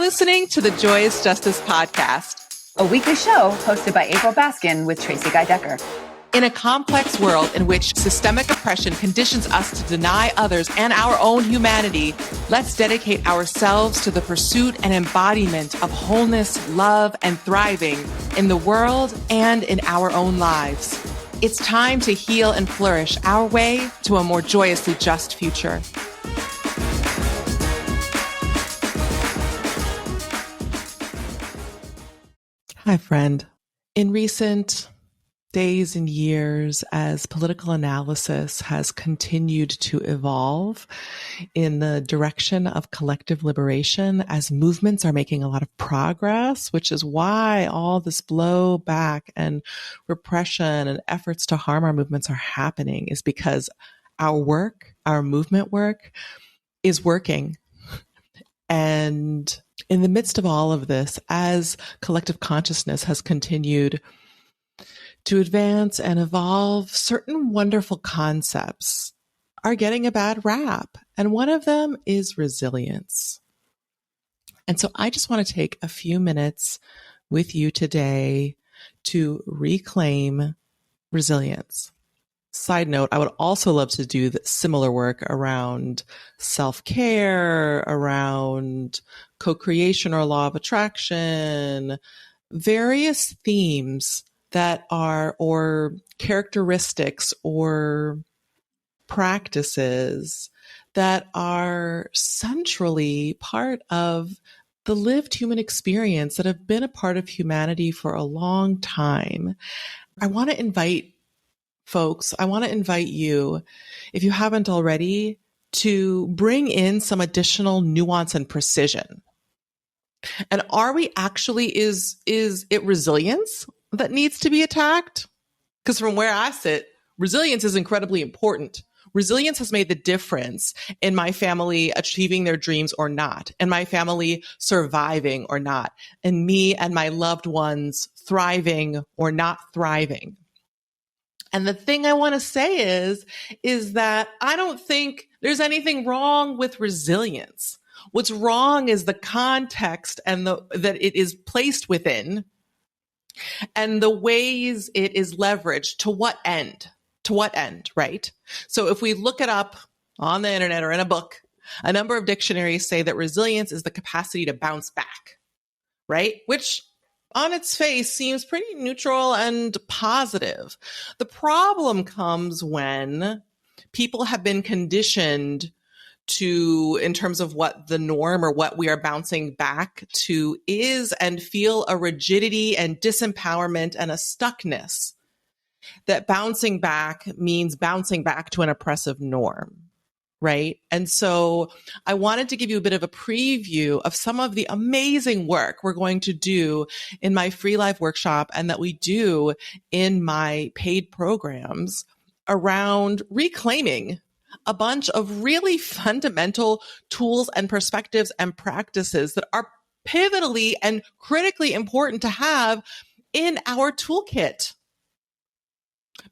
listening to the Joyous Justice Podcast, a weekly show hosted by April Baskin with Tracy Guy Decker. In a complex world in which systemic oppression conditions us to deny others and our own humanity, let's dedicate ourselves to the pursuit and embodiment of wholeness, love, and thriving in the world and in our own lives. It's time to heal and flourish our way to a more joyously just future. Hi, friend. In recent days and years, as political analysis has continued to evolve in the direction of collective liberation, as movements are making a lot of progress, which is why all this blowback and repression and efforts to harm our movements are happening, is because our work, our movement work, is working. And in the midst of all of this, as collective consciousness has continued to advance and evolve, certain wonderful concepts are getting a bad rap. And one of them is resilience. And so I just want to take a few minutes with you today to reclaim resilience. Side note, I would also love to do similar work around self-care, around co-creation or law of attraction, various themes that are, or characteristics or practices that are centrally part of the lived human experience that have been a part of humanity for a long time. I want to invite folks, I want to invite you, if you haven't already, to bring in some additional nuance and precision. And are we actually, is it resilience that needs to be attacked? Because from where I sit, resilience is incredibly important. Resilience has made the difference in my family achieving their dreams or not, and my family surviving or not, and me and my loved ones thriving or not thriving. And the thing I want to say is that I don't think there's anything wrong with resilience. What's wrong is the context and that it is placed within and the ways it is leveraged. To what end? To what end, right? So if we look it up on the internet or in a book, a number of dictionaries say that resilience is the capacity to bounce back, right? Which on its face seems pretty neutral and positive. The problem comes when people have been conditioned to, in terms of what the norm or what we are bouncing back to is, and feel a rigidity and disempowerment and a stuckness that bouncing back means bouncing back to an oppressive norm. Right. And so I wanted to give you a bit of a preview of some of the amazing work we're going to do in my free live workshop and that we do in my paid programs around reclaiming a bunch of really fundamental tools and perspectives and practices that are pivotally and critically important to have in our toolkit.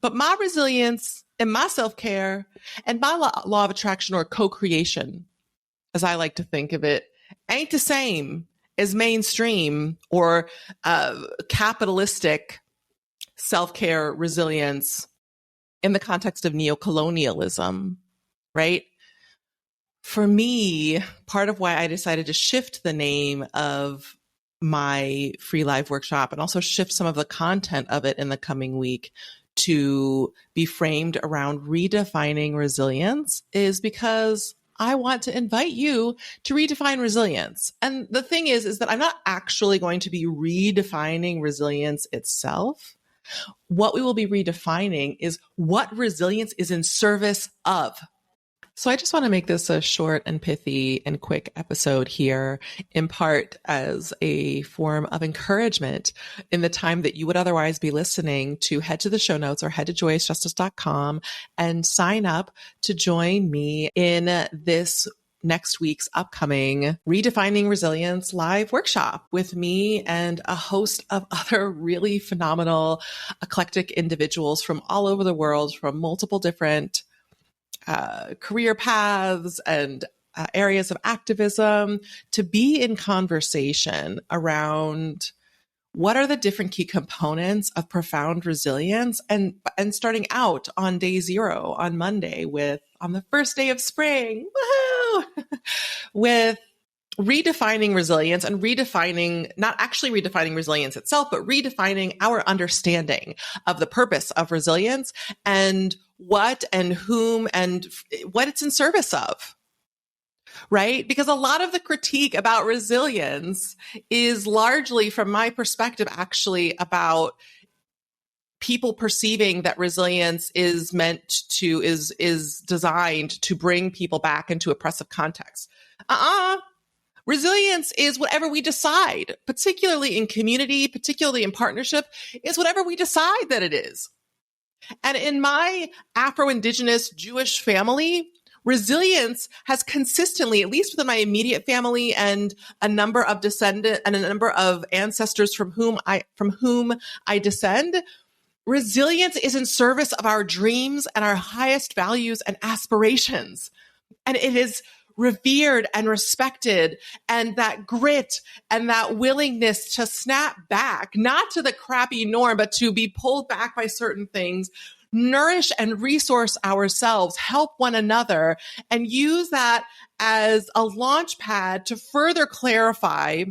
But my resilience and my self-care and my law of attraction or co-creation, as I like to think of it, ain't the same as mainstream or capitalistic self-care resilience in the context of neo-colonialism, right? For me, part of why I decided to shift the name of my free live workshop and also shift some of the content of it in the coming week to be framed around redefining resilience is because I want to invite you to redefine resilience. And the thing is that I'm not actually going to be redefining resilience itself. What we will be redefining is what resilience is in service of. So I just want to make this a short and pithy and quick episode here, in part as a form of encouragement in the time that you would otherwise be listening, to head to the show notes or head to joyousjustice.com and sign up to join me in this next week's upcoming Redefining Resilience live workshop with me and a host of other really phenomenal, eclectic individuals from all over the world, from multiple different career paths and areas of activism, to be in conversation around what are the different key components of profound resilience, and starting out on day 0 on Monday with, on the first day of spring, woohoo, with redefining resilience, and redefining, not actually redefining resilience itself, but redefining our understanding of the purpose of resilience and what and whom and what it's in service of. Right? Because a lot of the critique about resilience is largely, from my perspective, actually about people perceiving that resilience is designed to bring people back into oppressive contexts. Resilience is whatever we decide, particularly in community, particularly in partnership, is whatever we decide that it is. And in my Afro-Indigenous Jewish family, resilience has consistently, at least within my immediate family and a number of descendants and a number of ancestors from whom I descend, resilience is in service of our dreams and our highest values and aspirations. And it is revered and respected, and that grit and that willingness to snap back, not to the crappy norm, but to be pulled back by certain things, nourish and resource ourselves, help one another, and use that as a launch pad to further clarify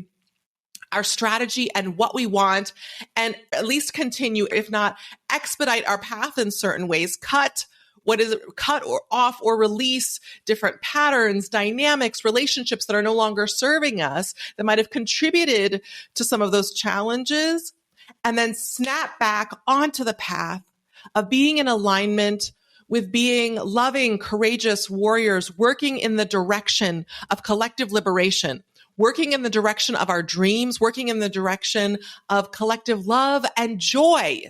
our strategy and what we want, and at least continue, if not expedite our path in certain ways, cut or off or release different patterns, dynamics, relationships that are no longer serving us, that might have contributed to some of those challenges, and then snap back onto the path of being in alignment with being loving, courageous warriors, working in the direction of collective liberation, working in the direction of our dreams, working in the direction of collective love and joy.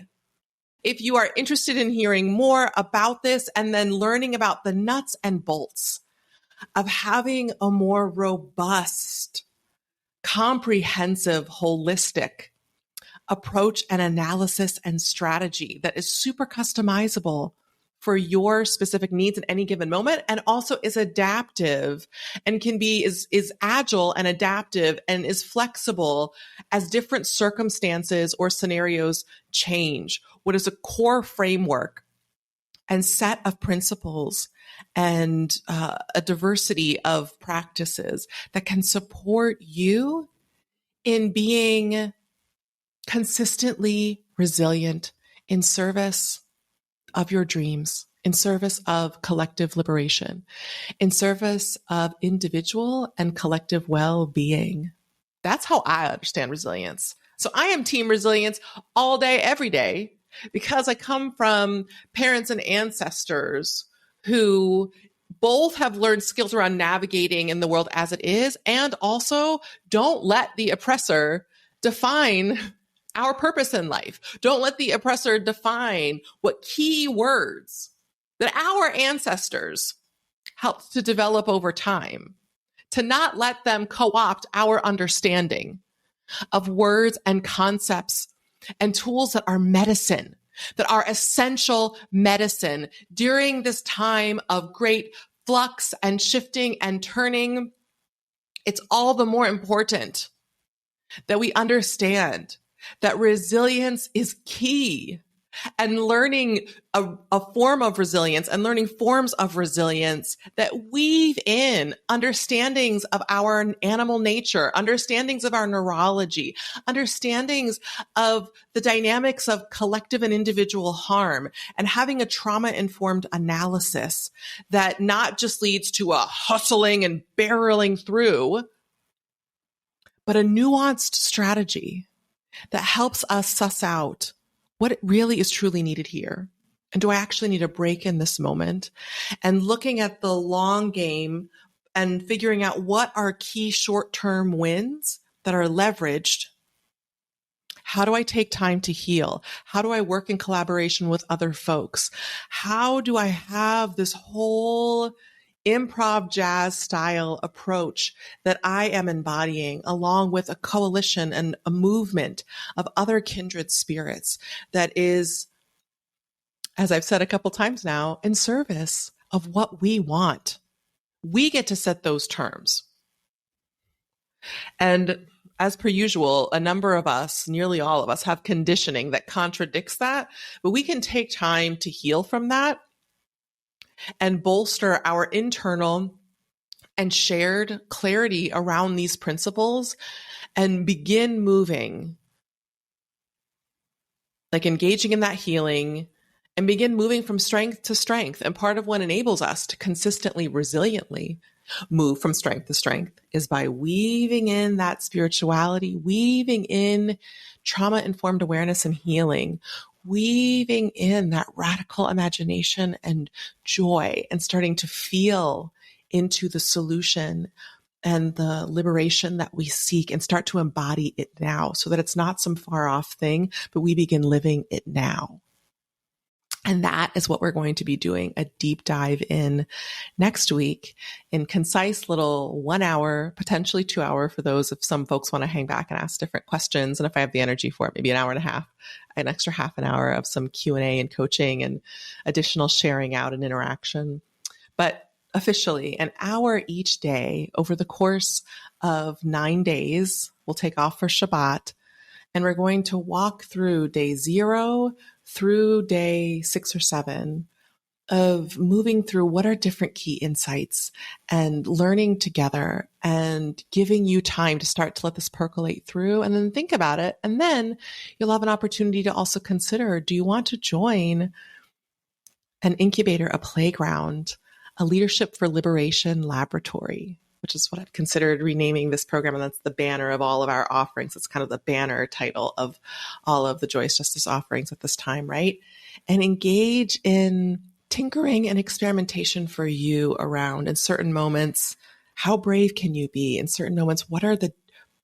If you are interested in hearing more about this and then learning about the nuts and bolts of having a more robust, comprehensive, holistic approach and analysis and strategy that is super customizable for your specific needs in any given moment, and also is adaptive and is agile and adaptive and is flexible as different circumstances or scenarios change. What is a core framework and set of principles and a diversity of practices that can support you in being consistently resilient in service of your dreams, in service of collective liberation, in service of individual and collective well-being. That's how I understand resilience. So I am team resilience all day, every day, because I come from parents and ancestors who both have learned skills around navigating in the world as it is, and also don't let the oppressor define our purpose in life. Don't let the oppressor define what key words that our ancestors helped to develop over time, to not let them co-opt our understanding of words and concepts and tools that are medicine, that are essential medicine during this time of great flux and shifting and turning. It's all the more important that we understand that resilience is key, and learning a form of resilience and learning forms of resilience that weave in understandings of our animal nature, understandings of our neurology, understandings of the dynamics of collective and individual harm, and having a trauma-informed analysis that not just leads to a hustling and barreling through, but a nuanced strategy that helps us suss out what really is truly needed here. And do I actually need a break in this moment? And looking at the long game and figuring out what are key short-term wins that are leveraged. How do I take time to heal? How do I work in collaboration with other folks? How do I have this whole improv jazz style approach that I am embodying, along with a coalition and a movement of other kindred spirits that is, as I've said a couple times now, in service of what we want, We get to set those terms. And as per usual, a number of us, nearly all of us, have conditioning that contradicts that, but we can take time to heal from that and bolster our internal and shared clarity around these principles and begin moving, like engaging in that healing and begin moving from strength to strength. And part of what enables us to consistently, resiliently move from strength to strength is by weaving in that spirituality, weaving in trauma-informed awareness and healing, weaving in that radical imagination and joy, and starting to feel into the solution and the liberation that we seek and start to embody it now so that it's not some far off thing, but we begin living it now. And that is what we're going to be doing a deep dive in next week in concise little 1 hour, potentially 2 hour for those if some folks want to hang back and ask different questions. And if I have the energy for it, maybe an hour and a half, an extra half an hour of some Q&A and coaching and additional sharing out and interaction. But officially, an hour each day over the course of 9 days, we'll take off for Shabbat. And we're going to walk through day 0 through day 6 or 7 of moving through what are different key insights and learning together and giving you time to start to let this percolate through and then think about it. And then you'll have an opportunity to also consider, do you want to join an incubator, a playground, a leadership for liberation laboratory, which is what I've considered renaming this program. And that's the banner of all of our offerings. It's kind of the banner title of all of the Joyous Justice offerings at this time, right? And engage in tinkering and experimentation for you around in certain moments. How brave can you be? In certain moments, what are the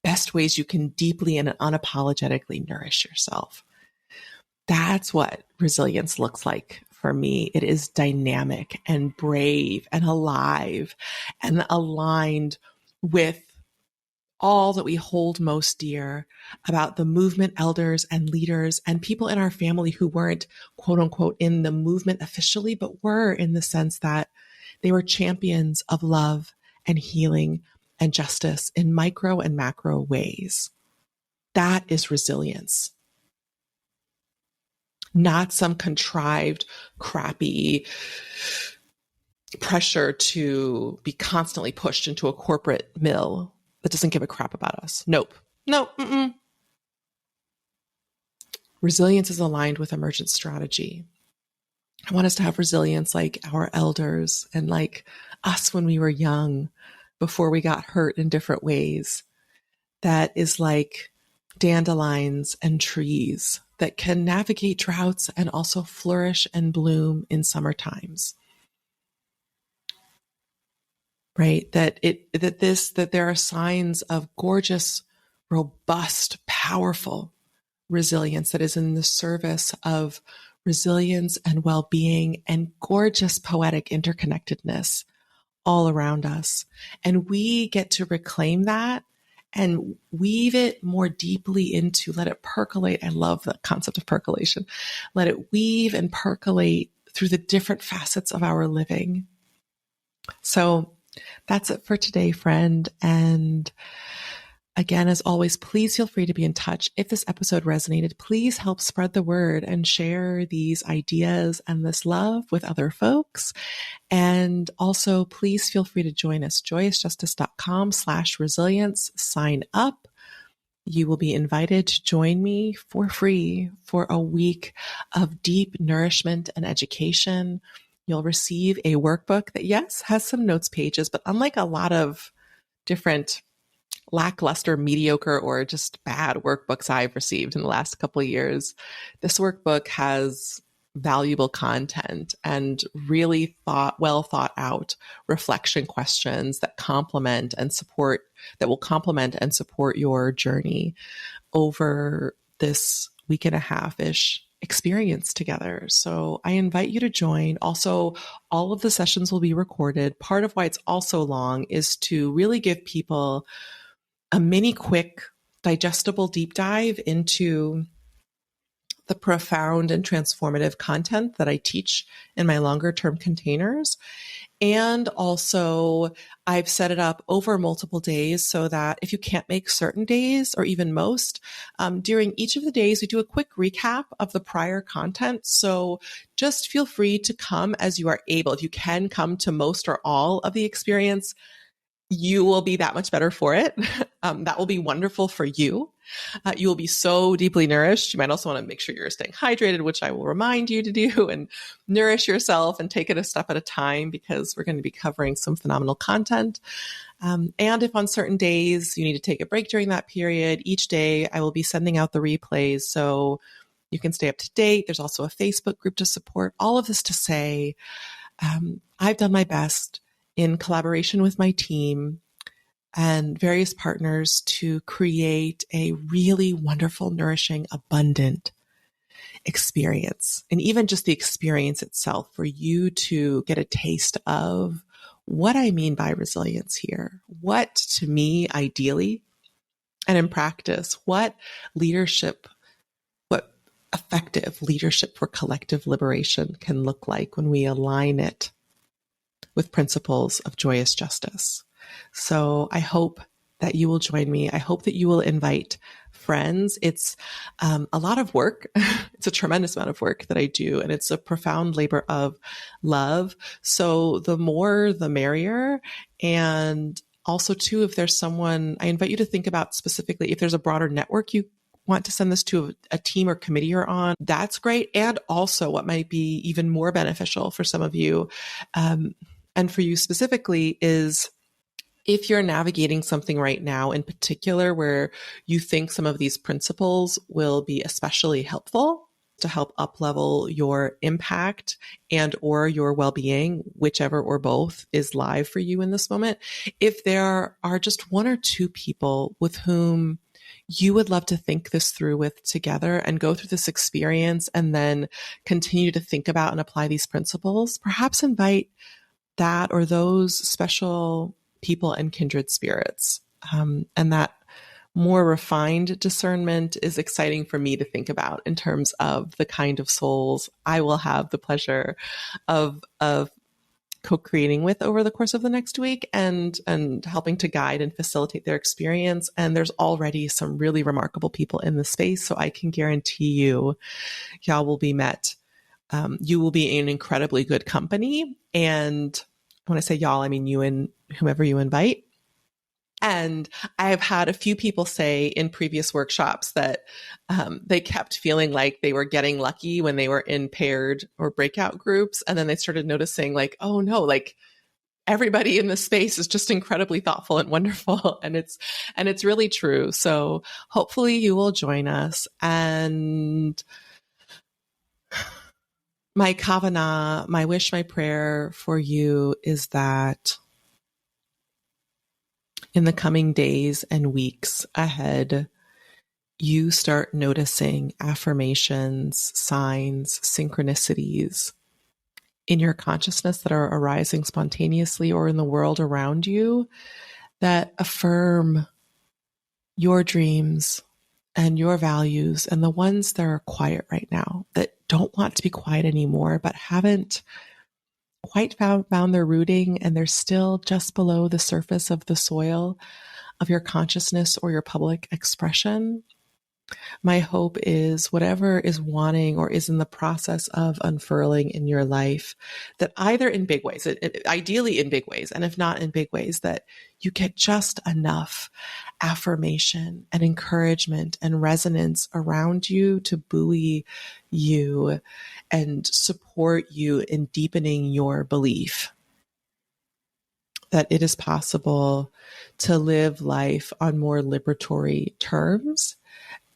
best ways you can deeply and unapologetically nourish yourself? That's what resilience looks like for me. It is dynamic and brave and alive and aligned with all that we hold most dear about the movement elders and leaders and people in our family who weren't, quote unquote, in the movement officially, but were in the sense that they were champions of love and healing and justice in micro and macro ways. That is resilience. Not some contrived, crappy pressure to be constantly pushed into a corporate mill that doesn't give a crap about us. Nope. Mm-mm. Resilience is aligned with emergent strategy. I want us to have resilience like our elders and like us when we were young, before we got hurt in different ways. That is like dandelions and trees that can navigate droughts and also flourish and bloom in summer times. Right? That there are signs of gorgeous, robust, powerful resilience that is in the service of resilience and well-being and gorgeous poetic interconnectedness all around us. And we get to reclaim that and weave it more deeply into, let it percolate. I love the concept of percolation. Let it weave and percolate through the different facets of our living. So that's it for today, friend. And again, as always, please feel free to be in touch. If this episode resonated, please help spread the word and share these ideas and this love with other folks. And also, please feel free to join us, joyousjustice.com/resilience. Sign up. You will be invited to join me for free for a week of deep nourishment and education. You'll receive a workbook that, yes, has some notes pages, but unlike a lot of different lackluster, mediocre, or just bad workbooks I've received in the last couple of years, this workbook has valuable content and really well thought out reflection questions that will complement and support your journey over this week and a half-ish experience together. So I invite you to join. Also, all of the sessions will be recorded. Part of why it's also long is to really give people a mini quick digestible deep dive into the profound and transformative content that I teach in my longer term containers. And also, I've set it up over multiple days so that if you can't make certain days or even most, during each of the days, we do a quick recap of the prior content. So just feel free to come as you are able. If you can come to most or all of the experience, you will be that much better for it. That will be wonderful for you. You will be so deeply nourished. You might also want to make sure you're staying hydrated, which I will remind you to do, and nourish yourself and take it a step at a time because we're going to be covering some phenomenal content. And if on certain days you need to take a break during that period, each day I will be sending out the replays so you can stay up to date. There's also a Facebook group to support. All of this to say, I've done my best in collaboration with my team and various partners to create a really wonderful, nourishing, abundant experience. And even just the experience itself for you to get a taste of what I mean by resilience here. What, to me, ideally, and in practice, what effective leadership for collective liberation can look like when we align it with principles of joyous justice. So I hope that you will join me. I hope that you will invite friends. It's a lot of work. It's a tremendous amount of work that I do, and it's a profound labor of love. So the more, the merrier. And also, too, if there's someone, I invite you to think about specifically if there's a broader network you want to send this to a team or committee you're on, that's great. And also what might be even more beneficial for some of you, and for you specifically, is if you're navigating something right now in particular where you think some of these principles will be especially helpful to help up-level your impact and or your well-being, whichever or both is live for you in this moment. If there are just one or two people with whom you would love to think this through with together and go through this experience and then continue to think about and apply these principles, perhaps invite that or those special people and kindred spirits. And that more refined discernment is exciting for me to think about in terms of the kind of souls I will have the pleasure of co-creating with over the course of the next week and helping to guide and facilitate their experience. And there's already some really remarkable people in the space. So I can guarantee you, y'all will be met. You will be in incredibly good company. And when I say y'all, I mean you and whomever you invite. And I've had a few people say in previous workshops that they kept feeling like they were getting lucky when they were in paired or breakout groups. And then they started noticing like, oh no, like everybody in the space is just incredibly thoughtful and wonderful. And it's really true. So hopefully you will join us. And my kavanah, my wish, my prayer for you is that in the coming days and weeks ahead, you start noticing affirmations, signs, synchronicities in your consciousness that are arising spontaneously or in the world around you that affirm your dreams and your values and the ones that are quiet right now, that don't want to be quiet anymore, but haven't quite found their rooting, and they're still just below the surface of the soil of your consciousness or your public expression. My hope is whatever is wanting or is in the process of unfurling in your life, that either in big ways, ideally in big ways, and if not in big ways, that you get just enough affirmation and encouragement and resonance around you to buoy you and support you in deepening your belief that it is possible to live life on more liberatory terms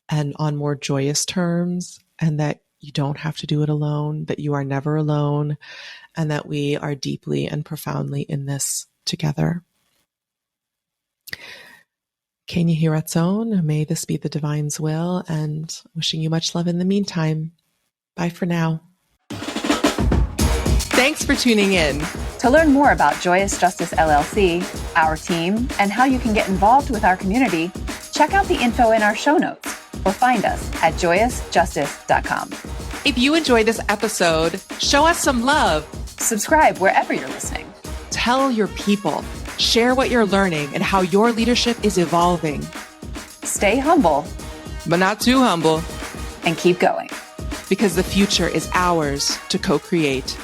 and on more joyous terms, and that you don't have to do it alone, that you are never alone, and that we are deeply and profoundly in this together. Kenya Hiratzon, may this be the divine's will, and wishing you much love in the meantime. Bye for now. Thanks for tuning in. To learn more about Joyous Justice LLC, our team, and how you can get involved with our community, check out the info in our show notes. or find us at joyousjustice.com. If you enjoyed this episode, show us some love. Subscribe wherever you're listening. Tell your people. Share what you're learning and how your leadership is evolving. Stay humble, but not too humble. And keep going. Because the future is ours to co-create.